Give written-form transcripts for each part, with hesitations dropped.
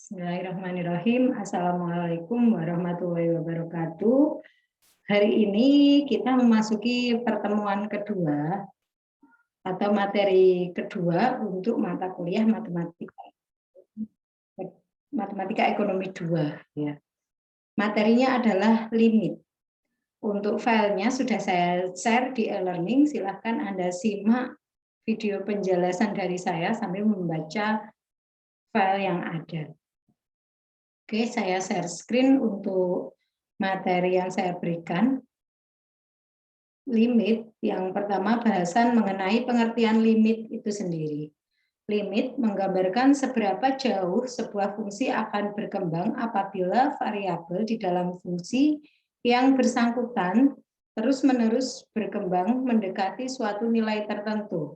Bismillahirrahmanirrahim. Assalamualaikum warahmatullahi wabarakatuh. Hari ini kita memasuki pertemuan kedua atau materi kedua untuk mata kuliah matematika ekonomi 2 ya. Materinya adalah limit. Untuk filenya sudah saya share di e-learning, silahkan Anda simak video penjelasan dari saya sambil membaca file yang ada. Oke, saya share screen untuk materi yang saya berikan. Limit, yang pertama bahasan mengenai pengertian limit itu sendiri. Limit menggambarkan seberapa jauh sebuah fungsi akan berkembang apabila variabel di dalam fungsi yang bersangkutan terus-menerus berkembang mendekati suatu nilai tertentu.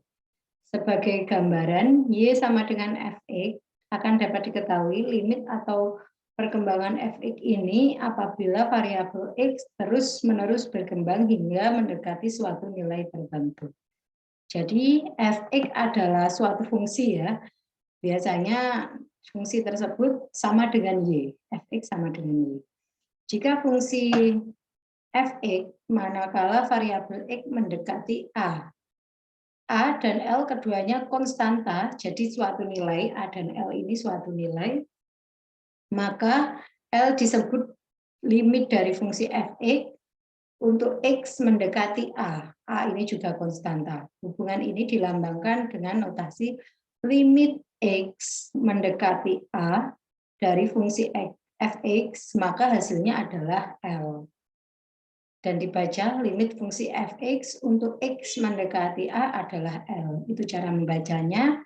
Sebagai gambaran, Y sama dengan Fx akan dapat diketahui limit atau perkembangan Fx ini apabila variabel X terus-menerus berkembang hingga mendekati suatu nilai tertentu. Jadi Fx adalah suatu fungsi ya. Biasanya fungsi tersebut sama dengan Y. Fx sama dengan Y. Jika fungsi Fx manakala variabel X mendekati A dan L keduanya konstanta, jadi suatu nilai, A dan L ini suatu nilai, maka L disebut limit dari fungsi Fx untuk X mendekati A. A ini juga konstanta. Hubungan ini dilambangkan dengan notasi limit X mendekati A dari fungsi Fx, maka hasilnya adalah L. Dan dibaca limit fungsi Fx untuk X mendekati A adalah L. Itu cara membacanya.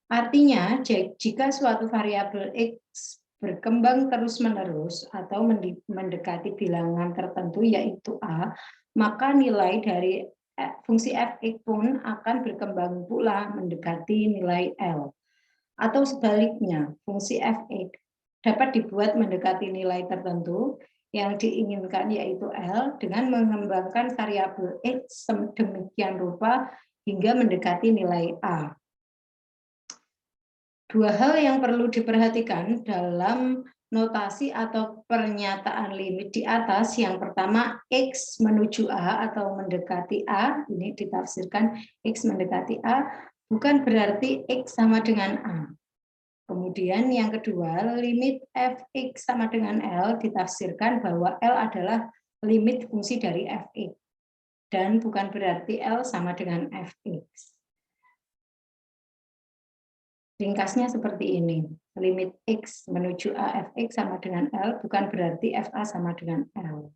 Artinya, jika suatu variabel X berkembang terus-menerus atau mendekati bilangan tertentu yaitu A, maka nilai dari fungsi Fx pun akan berkembang pula mendekati nilai L. Atau sebaliknya, fungsi Fx dapat dibuat mendekati nilai tertentu yang diinginkan yaitu L dengan mengembangkan variabel X sedemikian rupa hingga mendekati nilai A. Dua hal yang perlu diperhatikan dalam notasi atau pernyataan limit di atas. Yang pertama, X menuju A atau mendekati A, ini ditafsirkan X mendekati A, bukan berarti X sama dengan A. Kemudian yang kedua, limit Fx sama dengan L ditafsirkan bahwa L adalah limit fungsi dari Fx. Dan bukan berarti L sama dengan Fx. Ringkasnya seperti ini, limit X menuju A Fx sama dengan L bukan berarti Fa sama dengan L.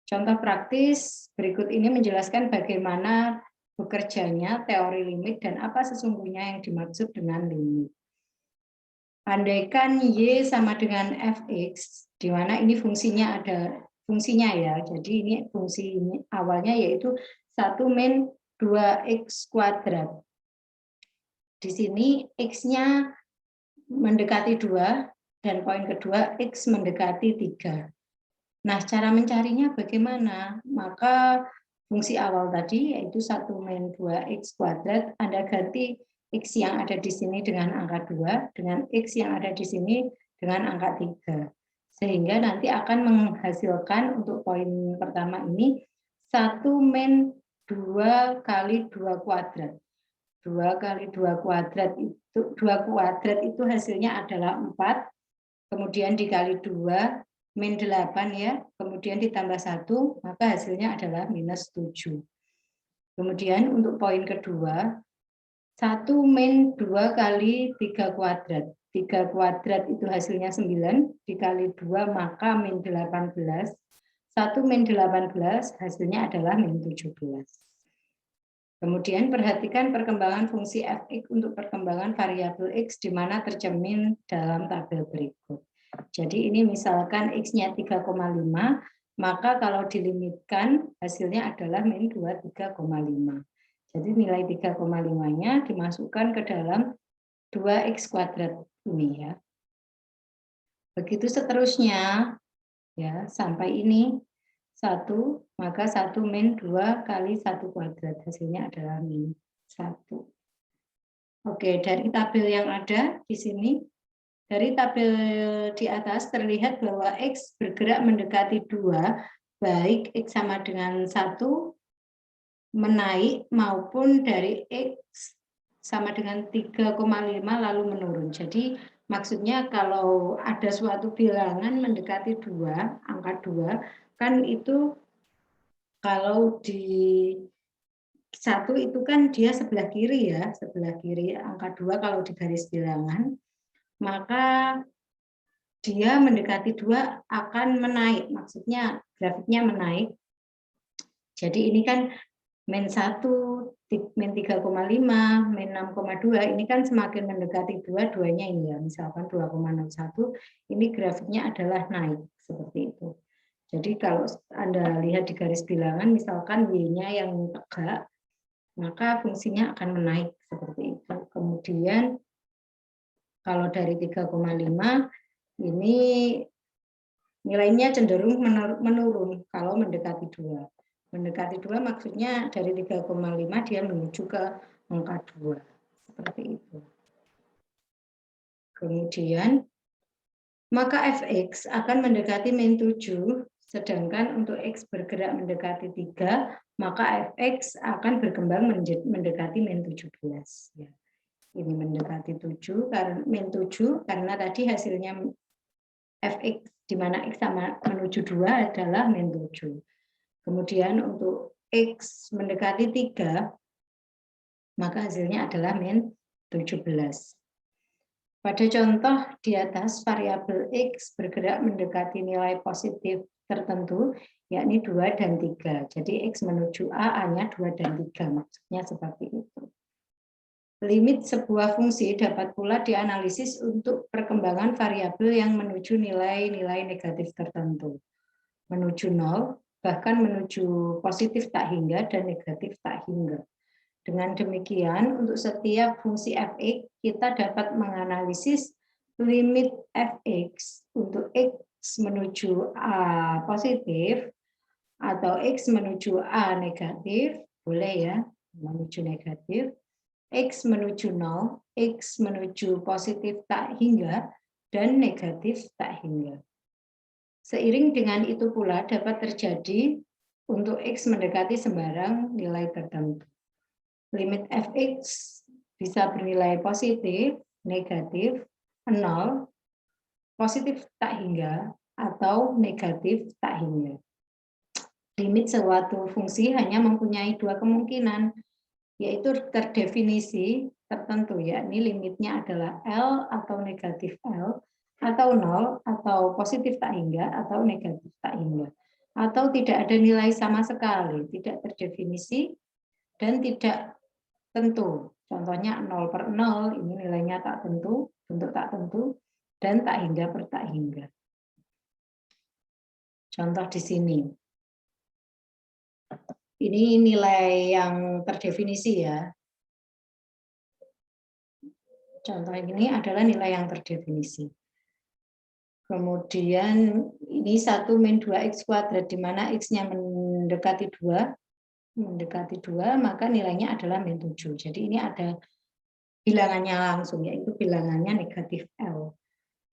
Contoh praktis berikut ini menjelaskan bagaimana bekerjanya teori limit dan apa sesungguhnya yang dimaksud dengan limit. Andaikan Y sama dengan Fx, di mana ini fungsinya ada fungsinya ya, jadi ini fungsi awalnya yaitu 1 min 2x kuadrat. Di sini X-nya mendekati 2, dan poin kedua X mendekati 3. Nah, cara mencarinya bagaimana? Maka fungsi awal tadi yaitu 1 min 2x kuadrat, Anda ganti X yang ada di sini dengan angka 2, dengan X yang ada di sini dengan angka 3. Sehingga nanti akan menghasilkan untuk poin pertama ini 1 min 2 kali 2 kuadrat. 2 kali 2 kuadrat itu hasilnya adalah 4, kemudian dikali 2, min 8 ya, kemudian ditambah 1, maka hasilnya adalah minus 7. Kemudian untuk poin kedua, 1 min 2 kali 3 kuadrat. 3 kuadrat itu hasilnya 9, dikali 2 maka min 18. 1 min 18 hasilnya adalah min 17. Kemudian perhatikan perkembangan fungsi Fx untuk perkembangan variabel X di mana tercermin dalam tabel berikut. Jadi ini misalkan X-nya 3,5, maka kalau dilimitkan hasilnya adalah min 23,5. Jadi nilai 3,5-nya dimasukkan ke dalam 2x kuadrat ini ya. Begitu seterusnya ya, sampai ini 1, maka 1 min 2 kali 1 kuadrat hasilnya adalah min 1. Oke, dari tabel yang ada di sini Dari tabel di atas terlihat bahwa X bergerak mendekati 2, baik X sama dengan 1 menaik maupun dari X sama dengan 3,5 lalu menurun. Jadi maksudnya kalau ada suatu bilangan mendekati 2, angka 2, kan itu kalau di 1 itu kan dia sebelah kiri ya, sebelah kiri angka 2 kalau di garis bilangan, maka dia mendekati 2 akan menaik, maksudnya grafiknya menaik. Jadi ini kan min 1, min 3,5, min 6,2, ini kan semakin mendekati 2, 2-nya ini ya, misalkan 2,01, ini grafiknya adalah naik, seperti itu. Jadi kalau Anda lihat di garis bilangan, misalkan Y-nya yang tegak, maka fungsinya akan menaik, seperti itu. Kemudian kalau dari 3,5, ini nilainya cenderung menurun kalau mendekati 2. Mendekati 2 maksudnya dari 3,5 dia menuju ke angka 2. Seperti itu. Kemudian, maka fx akan mendekati min 7, sedangkan untuk x bergerak mendekati 3, maka fx akan berkembang mendekati min 17. Ya. Ini mendekati 7, karena min 7, karena tadi hasilnya fx di mana x sama menuju 2 adalah min 7. Kemudian untuk X mendekati 3, maka hasilnya adalah min 17. Pada contoh di atas, variabel X bergerak mendekati nilai positif tertentu, yakni 2 dan 3. Jadi X menuju A, A-nya 2 dan 3, maksudnya seperti itu. Limit sebuah fungsi dapat pula dianalisis untuk perkembangan variabel yang menuju nilai-nilai negatif tertentu. Menuju 0, bahkan menuju positif tak hingga dan negatif tak hingga. Dengan demikian, untuk setiap fungsi fx, kita dapat menganalisis limit fx untuk x menuju a positif atau x menuju a negatif, boleh ya, menuju negatif, x menuju 0, x menuju positif tak hingga, dan negatif tak hingga. Seiring dengan itu pula dapat terjadi untuk X mendekati sembarang nilai tertentu. Limit fx bisa bernilai positif, negatif, 0, positif tak hingga, atau negatif tak hingga. Limit suatu fungsi hanya mempunyai dua kemungkinan, yaitu terdefinisi tertentu, yakni limitnya adalah L atau negatif L, atau 0, atau positif tak hingga, atau negatif tak hingga. Atau tidak ada nilai sama sekali, tidak terdefinisi, dan tidak tentu. Contohnya 0/0, ini nilainya tak tentu, bentuk tak tentu, dan tak hingga per tak hingga. Contoh di sini. Ini nilai yang terdefinisi ya. Contoh ini adalah nilai yang terdefinisi. Kemudian ini 1 min 2x kuadrat, di mana x-nya mendekati 2, maka nilainya adalah min 7. Jadi ini ada bilangannya langsung, yaitu bilangannya negatif L.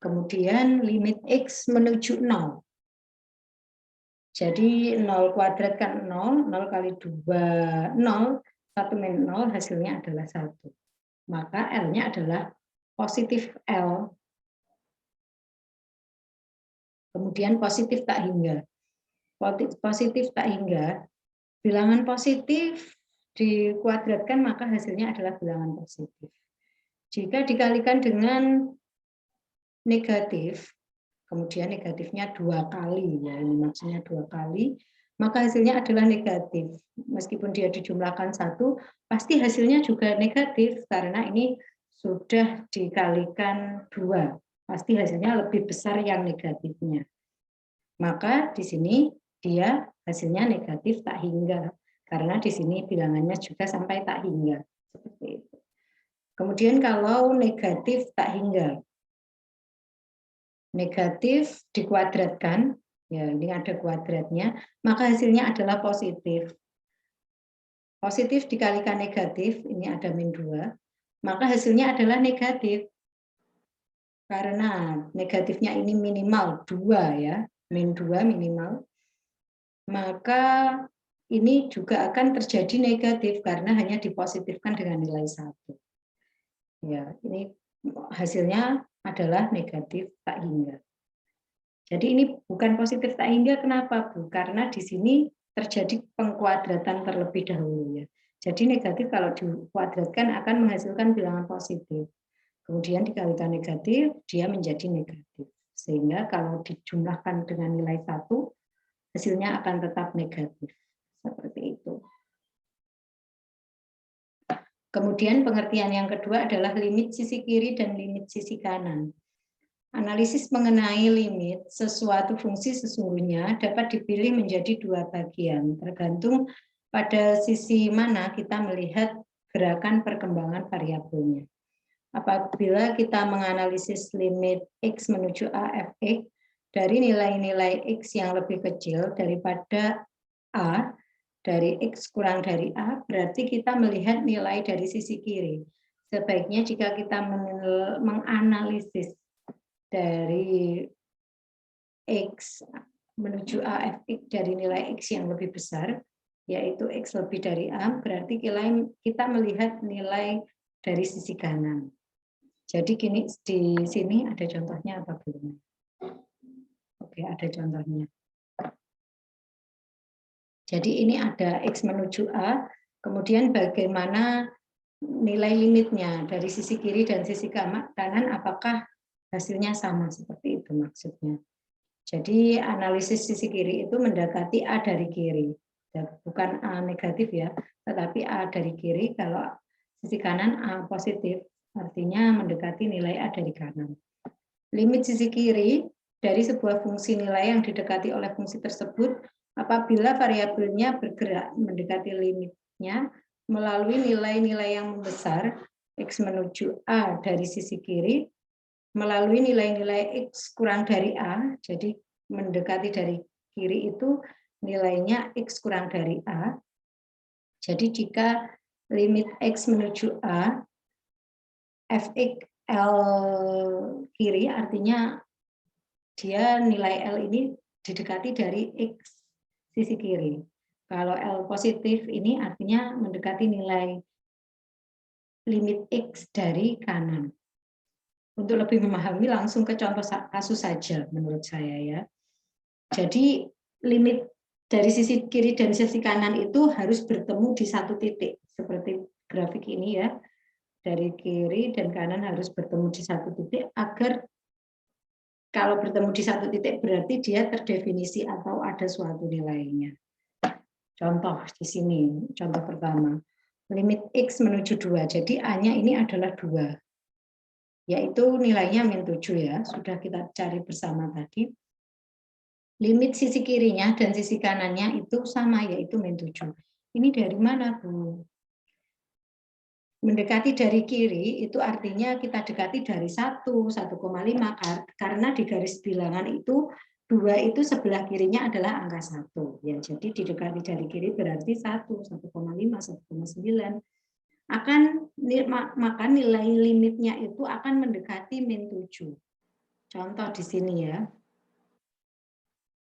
Kemudian limit x menuju 0. Jadi 0 kuadrat kan 0, 0 kali 2, 0, 1 min 0 hasilnya adalah 1. Maka L-nya adalah positif L. Kemudian positif tak hingga. Positif tak hingga, bilangan positif dikuadratkan maka hasilnya adalah bilangan positif. Jika dikalikan dengan negatif, kemudian negatifnya 2 kali, ya ini maksudnya 2 kali, maka hasilnya adalah negatif. Meskipun dia dijumlahkan 1, pasti hasilnya juga negatif, karena ini sudah dikalikan 2. Pasti hasilnya lebih besar yang negatifnya. Maka di sini dia hasilnya negatif tak hingga, karena di sini bilangannya juga sampai tak hingga. Seperti itu. Kemudian kalau negatif tak hingga, negatif dikuadratkan, ya ini ada kuadratnya, maka hasilnya adalah positif. Positif dikalikan negatif, ini ada min 2, maka hasilnya adalah negatif. karena negatifnya ini minimal 2 ya, min 2 minimal, maka ini juga akan terjadi negatif karena hanya dipositifkan dengan nilai 1. Ya, ini hasilnya adalah negatif tak hingga. Jadi ini bukan positif tak hingga, kenapa Bu? Karena di sini terjadi pengkuadratan terlebih dahulu ya. Jadi negatif kalau dikuadratkan akan menghasilkan bilangan positif. Kemudian dikalikan negatif, dia menjadi negatif. Sehingga kalau dijumlahkan dengan nilai 1, hasilnya akan tetap negatif. Seperti itu. Kemudian pengertian yang kedua adalah limit sisi kiri dan limit sisi kanan. Analisis mengenai limit sesuatu fungsi sesungguhnya dapat dipilih menjadi 2 bagian, tergantung pada sisi mana kita melihat gerakan perkembangan variabelnya. Apabila kita menganalisis limit X menuju A fx dari nilai-nilai X yang lebih kecil daripada A, dari X kurang dari A, berarti kita melihat nilai dari sisi kiri. Sebaiknya jika kita menganalisis dari X menuju A fx dari nilai X yang lebih besar, yaitu X lebih dari A, berarti kita melihat nilai dari sisi kanan. Jadi gini, di sini ada contohnya apa belum? Oke, ada contohnya. Jadi ini ada X menuju A, kemudian bagaimana nilai limitnya dari sisi kiri dan sisi kanan, apakah hasilnya sama, seperti itu maksudnya. Jadi analisis sisi kiri itu mendekati A dari kiri, bukan A negatif ya, tetapi A dari kiri. Kalau sisi kanan A positif, artinya mendekati nilai A dari kanan. Limit sisi kiri dari sebuah fungsi nilai yang didekati oleh fungsi tersebut apabila variabelnya bergerak mendekati limitnya melalui nilai-nilai yang membesar X menuju A dari sisi kiri, melalui nilai-nilai X kurang dari A, jadi mendekati dari kiri itu nilainya X kurang dari A. Jadi jika limit X menuju A, fx L kiri artinya dia nilai L ini didekati dari X sisi kiri. Kalau L positif ini artinya mendekati nilai limit X dari kanan. Untuk lebih memahami langsung ke contoh kasus saja menurut saya ya. Jadi limit dari sisi kiri dan sisi kanan itu harus bertemu di satu titik. Seperti grafik ini ya. Dari kiri dan kanan harus bertemu di satu titik agar kalau bertemu di satu titik berarti dia terdefinisi atau ada suatu nilainya. Contoh di sini, contoh pertama. Limit X menuju 2, jadi A-nya ini adalah 2. Yaitu nilainya min 7 ya, sudah kita cari bersama tadi. Limit sisi kirinya dan sisi kanannya itu sama, yaitu min 7. Ini dari mana, Bu? Mendekati dari kiri itu artinya kita dekati dari 1, 1,5 karena di garis bilangan itu 2 itu sebelah kirinya adalah angka 1 ya. Jadi didekati dari kiri berarti 1, 1,5, 1,9 maka nilai limitnya itu akan mendekati min 7. Contoh di sini ya.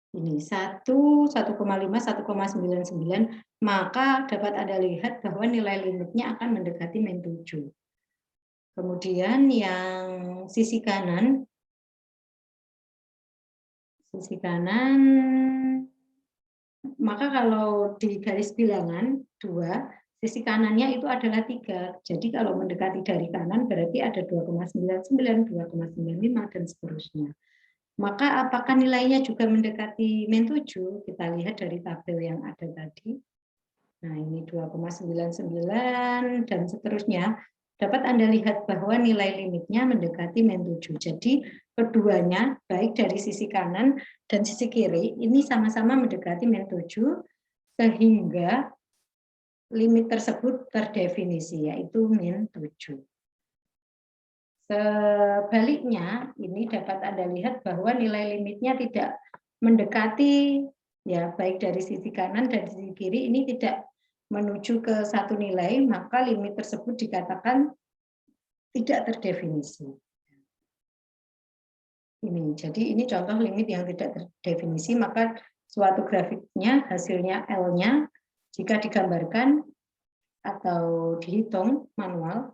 Ini 1, 1,5, 1,99, maka dapat Anda lihat bahwa nilai limitnya akan mendekati min 7. Kemudian yang sisi kanan, maka kalau di garis bilangan 2, sisi kanannya itu adalah 3. Jadi kalau mendekati dari kanan berarti ada 2,99, 2,95, dan seterusnya. Maka apakah nilainya juga mendekati min 7? Kita lihat dari tabel yang ada tadi. Nah, ini 2,99 dan seterusnya. Dapat Anda lihat bahwa nilai limitnya mendekati min 7. Jadi keduanya, baik dari sisi kanan dan sisi kiri, ini sama-sama mendekati min 7, sehingga limit tersebut terdefinisi, yaitu min 7. Sebaliknya, ini dapat Anda lihat bahwa nilai limitnya tidak mendekati, ya baik dari sisi kanan dan sisi kiri, ini tidak menuju ke satu nilai, maka limit tersebut dikatakan tidak terdefinisi. ini. Jadi ini contoh limit yang tidak terdefinisi, maka suatu grafiknya hasilnya L-nya jika digambarkan atau dihitung manual,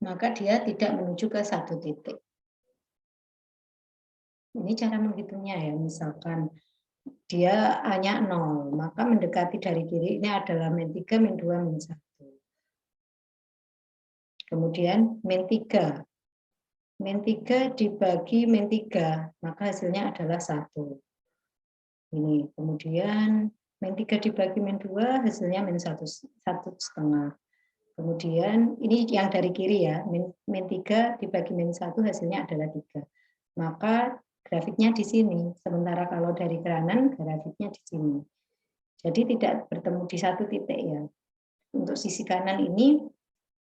maka dia tidak menuju ke satu titik. Ini cara menghitungnya ya, misalkan dia hanya 0, maka mendekati dari kiri ini adalah min 3, min 2, min 1. Kemudian min 3. Min 3 dibagi min 3, maka hasilnya adalah 1. Ini. Kemudian min 3 dibagi min 2, hasilnya min 1,5. Kemudian ini yang dari kiri ya, min 3 dibagi min 1 hasilnya adalah 3. Maka grafiknya di sini, sementara kalau dari kanan grafiknya di sini. Jadi tidak bertemu di satu titik ya. Untuk sisi kanan ini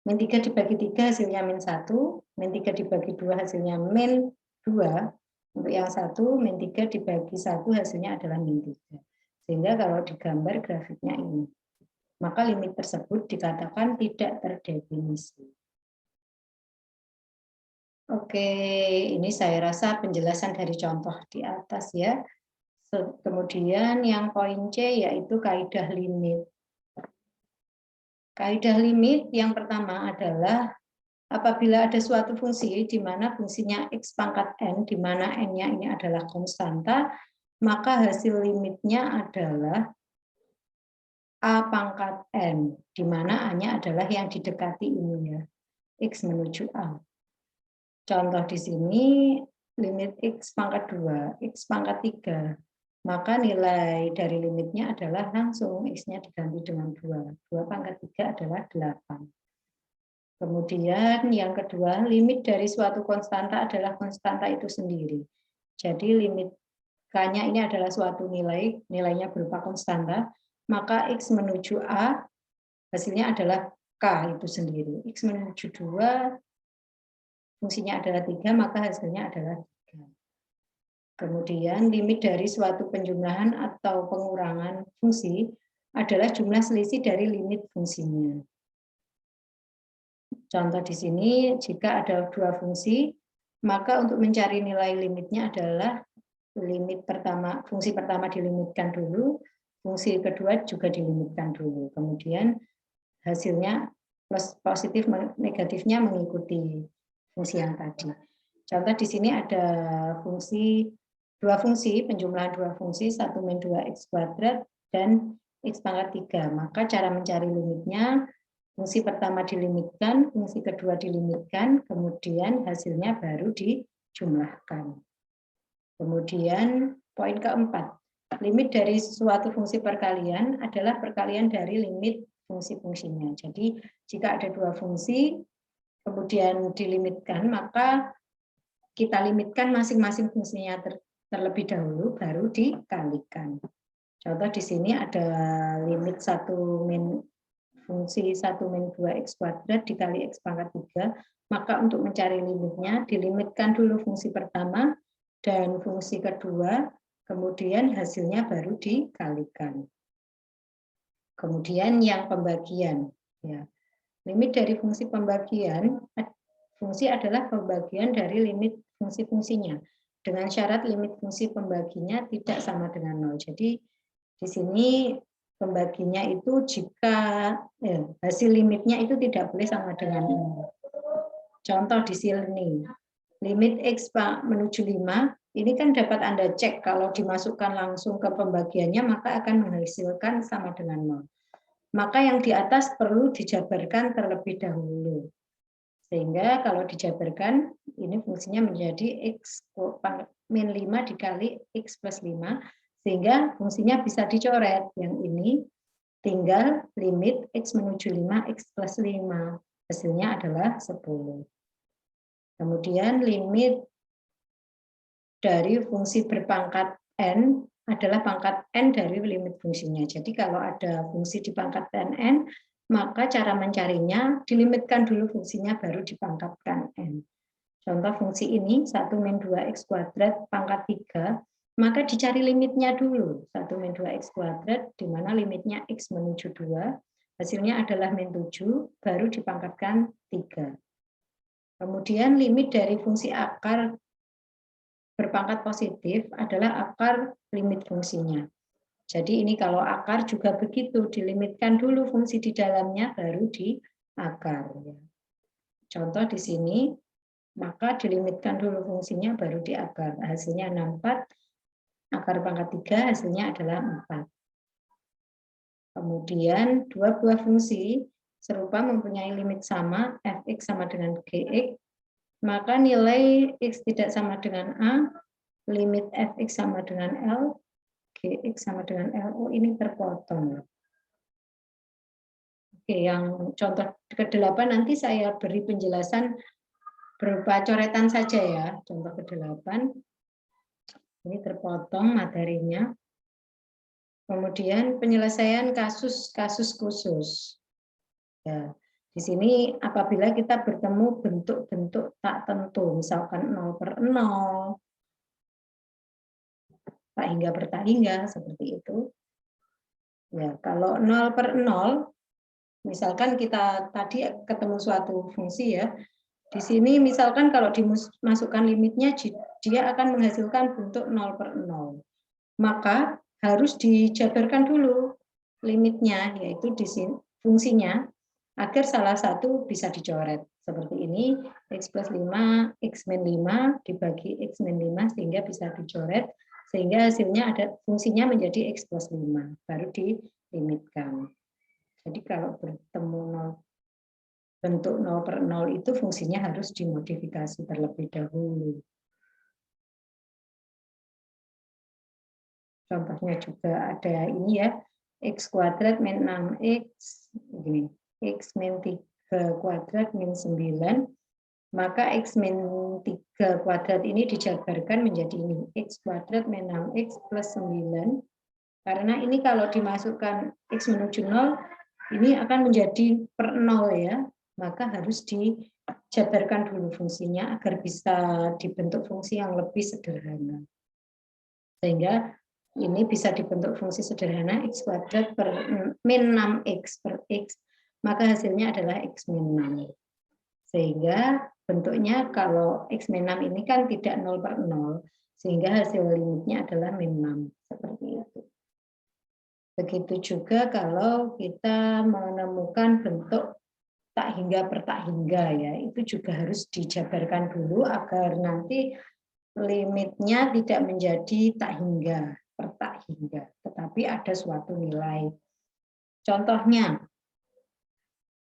min 3 dibagi 3 hasilnya min 1, min 3 dibagi 2 hasilnya min 2. Untuk yang 1, min 3 dibagi 1 hasilnya adalah min 3. Sehingga kalau digambar grafiknya ini, maka limit tersebut dikatakan tidak terdefinisi. Oke, ini saya rasa penjelasan dari contoh di atas ya. Kemudian yang poin C yaitu kaidah limit. Kaidah limit yang pertama adalah apabila ada suatu fungsi di mana fungsinya x pangkat n, di mana n-nya ini adalah konstanta, maka hasil limitnya adalah a pangkat n, di mana a-nya adalah yang didekati ini ya, x menuju a. Contoh di sini limit x pangkat 2, x pangkat 3. Maka nilai dari limitnya adalah langsung x-nya diganti dengan 2. 2 pangkat 3 adalah 8. Kemudian yang kedua, limit dari suatu konstanta adalah konstanta itu sendiri. Jadi limit K-nya ini adalah suatu nilai, nilainya berupa konstanta, maka x menuju A hasilnya adalah K itu sendiri. X menuju 2 fungsinya adalah 3, maka hasilnya adalah 3. Kemudian limit dari suatu penjumlahan atau pengurangan fungsi adalah jumlah selisih dari limit fungsinya. Contoh di sini, jika ada dua fungsi, maka untuk mencari nilai limitnya adalah limit pertama, fungsi pertama dilimitkan dulu, fungsi kedua juga dilimitkan dulu. Kemudian hasilnya plus positif negatifnya mengikuti fungsi yang tadi. Contoh di sini ada dua fungsi, penjumlahan dua fungsi, 1 min 2x kuadrat dan x pangkat 3. Maka cara mencari limitnya, fungsi pertama dilimitkan, fungsi kedua dilimitkan, kemudian hasilnya baru dijumlahkan. Kemudian poin keempat, limit dari suatu fungsi perkalian adalah perkalian dari limit fungsi-fungsinya. Jadi jika ada dua fungsi, kemudian dilimitkan, maka kita limitkan masing-masing fungsinya terlebih dahulu, baru dikalikan. Contoh di sini ada limit 1 min fungsi 1 min 2x kuadrat dikali x pangkat 3, maka untuk mencari limitnya, dilimitkan dulu fungsi pertama dan fungsi kedua, kemudian hasilnya baru dikalikan. Kemudian yang pembagian, ya. Limit dari fungsi pembagian, fungsi adalah pembagian dari limit fungsi-fungsinya. Dengan syarat limit fungsi pembaginya tidak sama dengan 0. Jadi di sini pembaginya itu jika hasil limitnya itu tidak boleh sama dengan 0. Contoh di sini, limit x menuju 5, ini kan dapat Anda cek kalau dimasukkan langsung ke pembagiannya maka akan menghasilkan sama dengan 0. Maka yang di atas perlu dijabarkan terlebih dahulu. Sehingga kalau dijabarkan, ini fungsinya menjadi x min 5 dikali x plus 5, sehingga fungsinya bisa dicoret. Yang ini tinggal limit x menuju 5, x plus 5. Hasilnya adalah 10. Kemudian limit dari fungsi berpangkat n adalah pangkat n dari limit fungsinya. Jadi kalau ada fungsi di pangkat n, maka cara mencarinya dilimitkan dulu fungsinya baru dipangkatkan n. Contoh fungsi ini 1 min 2x kuadrat pangkat 3, maka dicari limitnya dulu. 1 min 2x kuadrat di mana limitnya x menuju 2, hasilnya adalah min 7, baru dipangkatkan 3. Kemudian limit dari fungsi akar berpangkat positif adalah akar limit fungsinya. Jadi ini kalau akar juga begitu, dilimitkan dulu fungsi di dalamnya, baru di akar. Contoh di sini, maka dilimitkan dulu fungsinya, baru di akar. Hasilnya 64, akar pangkat 3 hasilnya adalah 4. Kemudian dua buah fungsi serupa mempunyai limit sama, fx sama dengan gx, maka nilai x tidak sama dengan A, limit fx sama dengan L, gx sama dengan L. Oh, ini terpotong. Oke, yang contoh ke-8 nanti saya beri penjelasan berupa coretan saja ya. Contoh ke-8. Ini terpotong materinya. Kemudian penyelesaian kasus-kasus khusus. Ya, di sini apabila kita bertemu bentuk-bentuk tak tentu, misalkan 0/0, tak hingga per tak hingga, seperti itu. Ya, kalau 0/0, misalkan kita tadi ketemu suatu fungsi ya, di sini misalkan kalau dimasukkan limitnya, dia akan menghasilkan bentuk 0/0. Maka harus dijabarkan dulu limitnya, yaitu di sini fungsinya, agar salah satu bisa dicoret. Seperti ini, x plus 5, x min 5 dibagi x min 5 sehingga bisa dicoret, sehingga hasilnya ada fungsinya menjadi x plus 5, baru dilimitkan. Jadi kalau bertemu 0, bentuk 0/0 itu fungsinya harus dimodifikasi terlebih dahulu. Contohnya juga ada ini ya, x kuadrat min 6x, gini, x min 3 kuadrat min 9, maka x min 3 kuadrat ini dijabarkan menjadi ini, x kuadrat min 6x plus 9, karena ini kalau dimasukkan x menuju 0, ini akan menjadi per 0 ya, maka harus dijabarkan dulu fungsinya agar bisa dibentuk fungsi yang lebih sederhana. Sehingga ini bisa dibentuk fungsi sederhana x kuadrat per min 6x per x, maka hasilnya adalah x min 6. Sehingga bentuknya kalau x min 6 ini kan tidak 0/0, sehingga hasil limitnya adalah min 6. Seperti itu. Begitu juga kalau kita menemukan bentuk tak hingga per tak hingga ya, itu juga harus dijabarkan dulu agar nanti limitnya tidak menjadi tak hingga per tak hingga, tetapi ada suatu nilai. Contohnya,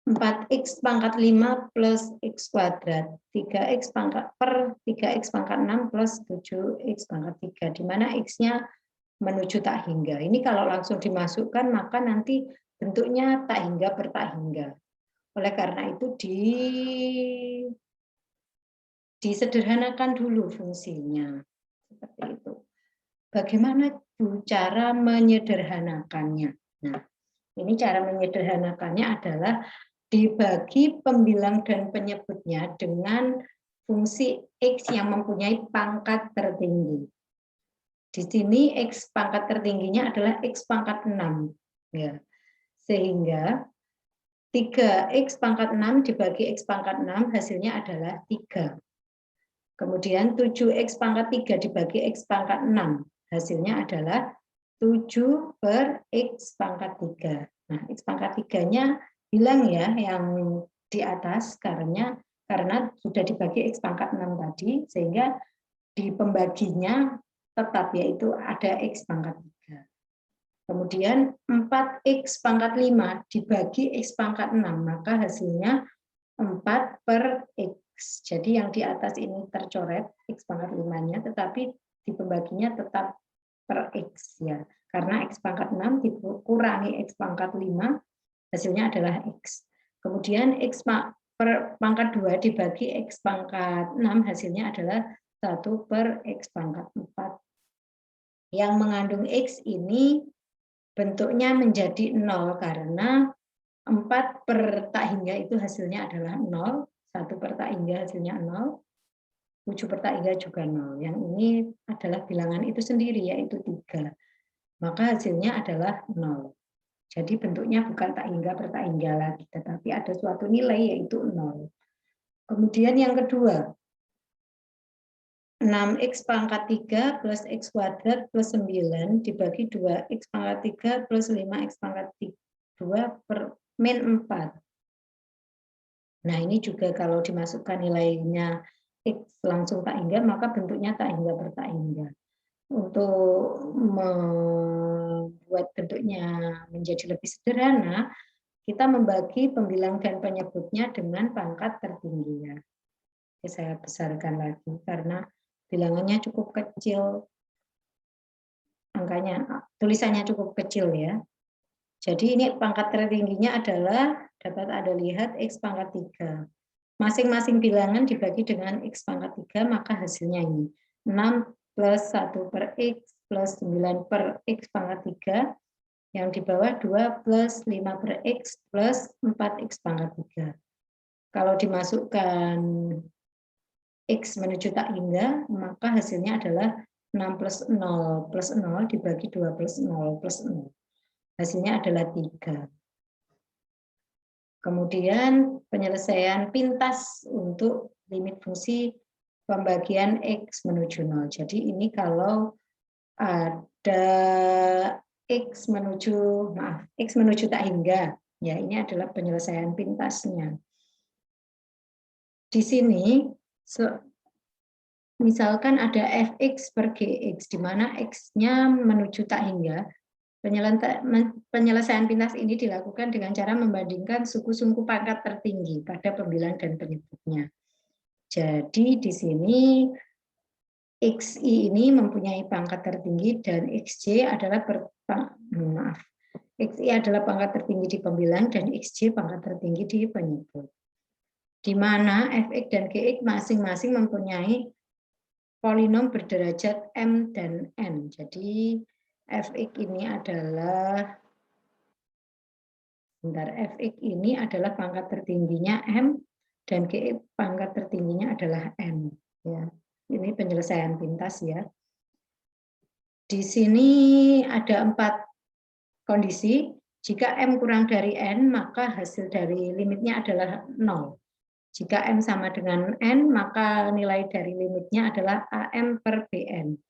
4x pangkat 5 plus x kuadrat, 3x pangkat per 3x pangkat 6 plus 7x pangkat 3, di mana x-nya menuju tak hingga. Ini kalau langsung dimasukkan, maka nanti bentuknya tak hingga per tak hingga. Oleh karena itu disederhanakan dulu fungsinya. Seperti itu. Bagaimana cara menyederhanakannya? Nah, ini cara menyederhanakannya adalah dibagi pembilang dan penyebutnya dengan fungsi x yang mempunyai pangkat tertinggi. Di sini x pangkat tertingginya adalah x pangkat 6. Ya. Sehingga 3x pangkat 6 dibagi x pangkat 6 hasilnya adalah 3. Kemudian 7x pangkat 3 dibagi x pangkat 6. Hasilnya adalah 7 per x pangkat 3. Nah, x pangkat 3-nya hilang ya yang di atas karena sudah dibagi x pangkat 6 tadi, sehingga di pembaginya tetap yaitu ada x pangkat 3. Kemudian 4x pangkat 5 dibagi x pangkat 6, maka hasilnya 4 per x. Jadi yang di atas ini tercoret x pangkat 5-nya, tetapi di pembaginya tetap per x ya. Karena x pangkat 6 dikurangi x pangkat 5, hasilnya adalah x. Kemudian x per pangkat 2 dibagi x pangkat 6, hasilnya adalah 1 per x pangkat 4. Yang mengandung x ini bentuknya menjadi 0 karena 4 per tak hingga itu hasilnya adalah 0, 1 per tak hingga hasilnya 0, 7 per tak hingga juga 0. Yang ini adalah bilangan itu sendiri, yaitu 3. Maka hasilnya adalah 0. Jadi bentuknya bukan tak hingga per tak hingga lagi, tetapi ada suatu nilai yaitu 0. Kemudian yang kedua, 6x pangkat 3 plus x kuadrat plus 9 dibagi 2x pangkat 3 plus 5x pangkat 2 per min 4. Nah, ini juga kalau dimasukkan nilainya x langsung tak hingga, maka bentuknya tak hingga per tak hingga. Untuk membuat bentuknya menjadi lebih sederhana, kita membagi pembilang dan penyebutnya dengan pangkat tertinggi. Ya. Oke, saya besarkan lagi karena bilangannya cukup kecil, angkanya, tulisannya cukup kecil ya. Jadi ini pangkat tertingginya adalah, dapat Anda lihat, x pangkat 3. Masing-masing bilangan dibagi dengan x pangkat 3, maka hasilnya ini. 6 plus 1 per x plus 9 per x pangkat 3. Yang di bawah 2 plus 5 per x plus 4x pangkat 3. Kalau dimasukkan x menuju tak hingga, maka hasilnya adalah 6 plus 0 dibagi 2 plus 0 plus 0. Hasilnya adalah 3. Kemudian penyelesaian pintas untuk limit fungsi pembagian x menuju 0. Jadi ini kalau ada x menuju tak hingga, ya ini adalah penyelesaian pintasnya. Di sini misalkan ada fx per gx, di mana x-nya menuju tak hingga. Penyelesaian pintas ini dilakukan dengan cara membandingkan suku-suku pangkat tertinggi pada pembilang dan penyebutnya. Jadi di sini XI ini mempunyai pangkat tertinggi dan XJ adalah XI adalah pangkat tertinggi di pembilang dan XJ pangkat tertinggi di penyebut. Di mana Fx dan Gx masing-masing mempunyai polinom berderajat M dan N. Jadi Fx ini adalah pangkat tertingginya M dan Gx pangkat tertingginya adalah N. Ya, ini penyelesaian pintas ya. Di sini ada 4 kondisi. Jika M kurang dari N, maka hasil dari limitnya adalah 0. Jika M sama dengan N, maka nilai dari limitnya adalah AM per BN.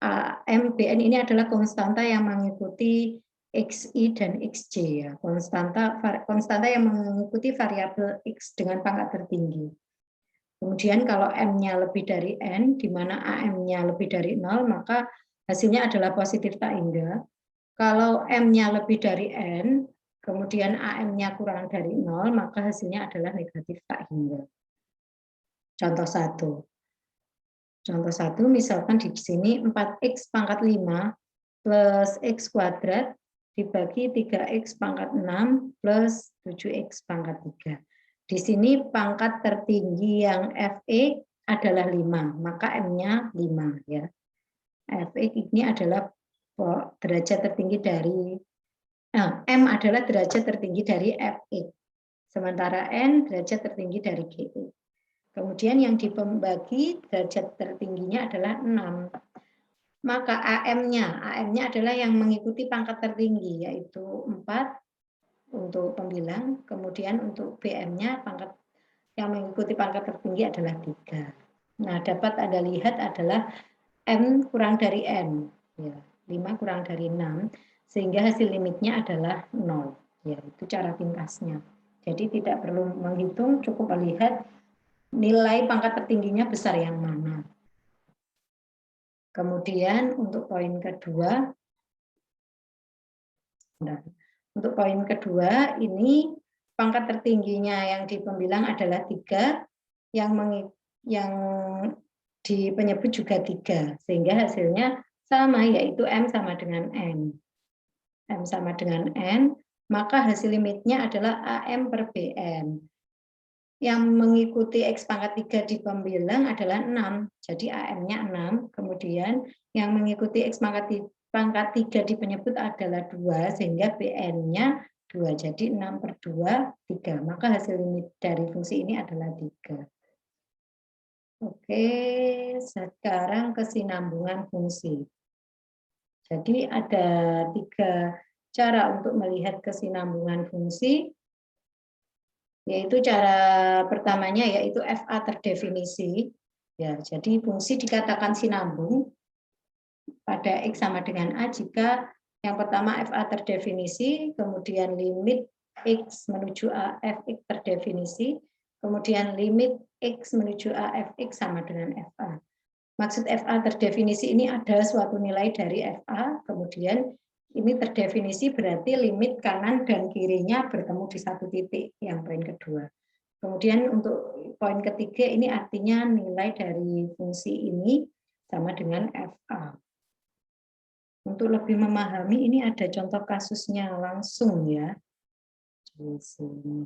AM, BN ini adalah konstanta yang mengikuti XI dan XJ. Ya. Konstanta yang mengikuti variabel X dengan pangkat tertinggi. Kemudian kalau M-nya lebih dari N, di mana AM-nya lebih dari 0, maka hasilnya adalah positif tak hingga. Kalau M-nya lebih dari N, kemudian AM-nya kurang dari 0, maka hasilnya adalah negatif tak hingga. Contoh 1. Contoh 1, misalkan di sini 4x pangkat 5 plus x kuadrat dibagi 3x pangkat 6 plus 7x pangkat 3. Di sini pangkat tertinggi yang Fe adalah 5, maka M-nya 5. Ya. Fe ini adalah derajat tertinggi dari M adalah derajat tertinggi dari Fx, sementara N derajat tertinggi dari Gx. Kemudian yang dibagi derajat tertingginya adalah 6. Maka AM-nya adalah yang mengikuti pangkat tertinggi, yaitu 4 untuk pembilang. Kemudian untuk BM-nya pangkat yang mengikuti pangkat tertinggi adalah 3. Nah, dapat Anda lihat adalah M kurang dari N. Ya, 5 kurang dari 6, sehingga hasil limitnya adalah 0. Ya, itu cara pintasnya. Jadi tidak perlu menghitung, cukup melihat nilai pangkat tertingginya besar yang mana. Kemudian untuk poin kedua, ini pangkat tertingginya yang di pembilang adalah 3, yang di penyebut juga 3, sehingga hasilnya sama, yaitu M sama dengan N. M sama dengan N, maka hasil limitnya adalah AM per BN. Yang mengikuti X pangkat 3 di pembilang adalah 6, jadi AM-nya 6. Kemudian yang mengikuti X pangkat 3 di penyebut adalah 2, sehingga BN-nya 2, jadi 6 per 2, 3. Maka hasil limit dari fungsi ini adalah 3. Oke, sekarang kesinambungan fungsi. Jadi ada 3 cara untuk melihat kesinambungan fungsi. Yaitu cara pertamanya yaitu FA terdefinisi, Ya, jadi fungsi dikatakan sinambung pada X sama dengan A jika yang pertama FA terdefinisi, kemudian limit X menuju A Fx terdefinisi, kemudian limit X menuju A Fx sama dengan FA. Maksud FA terdefinisi ini ada suatu nilai dari FA, kemudian ini terdefinisi berarti limit kanan dan kirinya bertemu di satu titik, yang poin kedua. Kemudian untuk poin ketiga ini artinya nilai dari fungsi ini sama dengan FA. Untuk lebih memahami ini ada contoh kasusnya langsung ya. Di sini.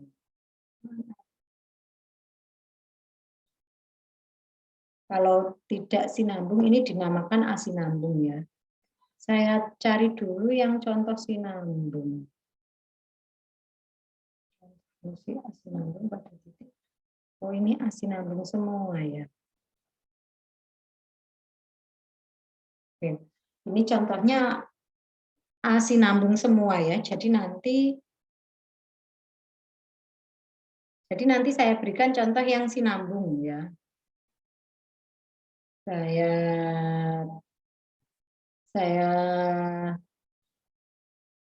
Kalau tidak sinambung ini dinamakan asinambung ya. Saya cari dulu yang contoh sinambung. Fungsi asinambung pada titik. Oh ini asinambung semua ya. Oke. Ini contohnya asinambung semua ya. Jadi nanti saya berikan contoh yang sinambung ya. Saya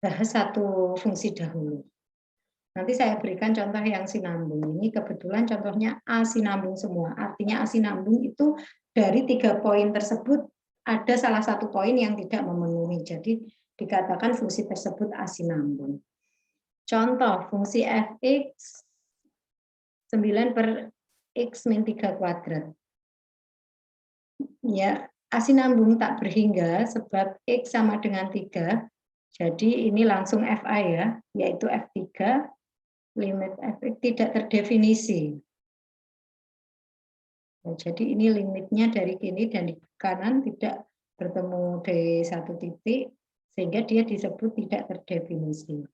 bahas satu fungsi dahulu. Nanti saya berikan contoh yang sinambung. Ini kebetulan contohnya asinambung semua. Artinya asinambung itu dari 3 poin tersebut ada salah satu poin yang tidak memenuhi. Jadi dikatakan fungsi tersebut asinambung. Contoh fungsi fx 9 per x min 3 kuadrat. Ya, asinambung tak berhingga sebab x sama dengan 3. Jadi ini langsung FA ya, yaitu F3. Limit fx tidak terdefinisi. Nah, jadi ini limitnya dari kiri dan di kanan tidak bertemu di satu titik, sehingga dia disebut tidak terdefinisi.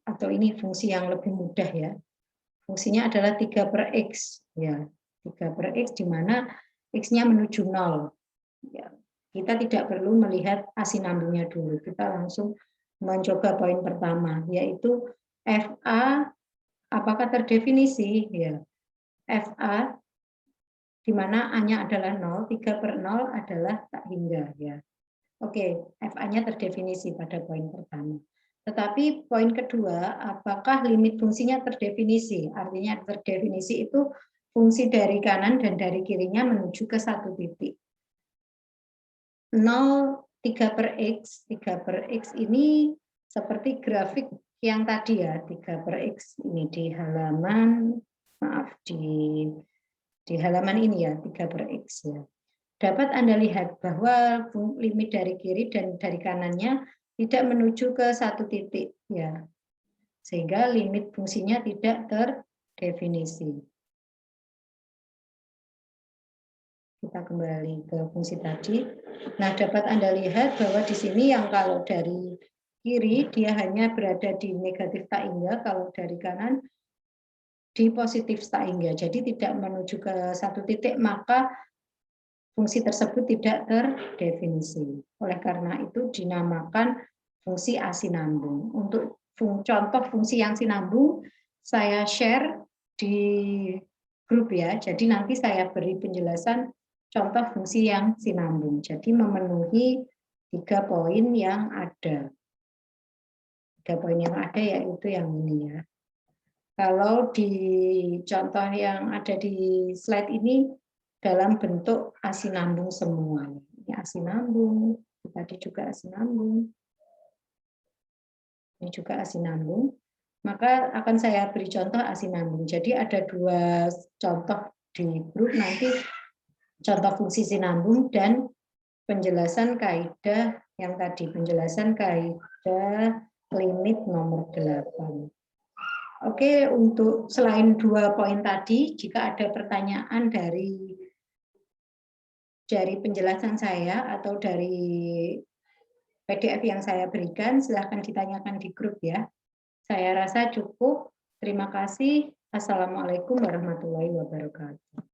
Atau ini fungsi yang lebih mudah ya. Fungsinya adalah 3 per X. Ya, 3 per X di mana X-nya menuju 0. Ya, kita tidak perlu melihat asinambungnya dulu. Kita langsung mencoba poin pertama, yaitu FA apakah terdefinisi? Ya, FA di mana A-nya adalah 0, 3 per 0 adalah tak hingga. Ya. Oke, FA-nya terdefinisi pada poin pertama. Tetapi poin kedua, apakah limit fungsinya terdefinisi? Artinya terdefinisi itu fungsi dari kanan dan dari kirinya menuju ke satu titik. 0, 3 per X, 3 per X ini seperti grafik yang tadi ya, 3 per X ini di halaman, maaf, di halaman ini ya, 3 per X ya. Dapat Anda lihat bahwa limit dari kiri dan dari kanannya tidak menuju ke satu titik ya. Sehingga limit fungsinya tidak terdefinisi. Kita kembali ke fungsi tadi. Nah, dapat Anda lihat bahwa di sini yang kalau dari kiri dia hanya berada di negatif tak hingga, kalau dari kanan di positif tak hingga. Jadi tidak menuju ke satu titik, maka fungsi tersebut tidak terdefinisi. Oleh karena itu dinamakan fungsi asinambung. Untuk contoh fungsi yang sinambung saya share di grup ya. Jadi nanti saya beri penjelasan contoh fungsi yang sinambung. Jadi memenuhi 3 poin yang ada. 3 poin yang ada yaitu yang ini ya. Kalau di contoh yang ada di slide ini dalam bentuk asinambung semua. Ini asinambung, tadi juga asinambung. Ini juga asinambung. Maka akan saya beri contoh asinambung. Jadi ada 2 contoh di grup nanti, contoh fungsi sinambung dan penjelasan kaidah yang tadi, penjelasan kaidah limit nomor 8. Oke, untuk selain 2 poin tadi, jika ada pertanyaan dari penjelasan saya atau dari PDF yang saya berikan, silahkan ditanyakan di grup ya. Saya rasa cukup. Terima kasih. Assalamualaikum warahmatullahi wabarakatuh.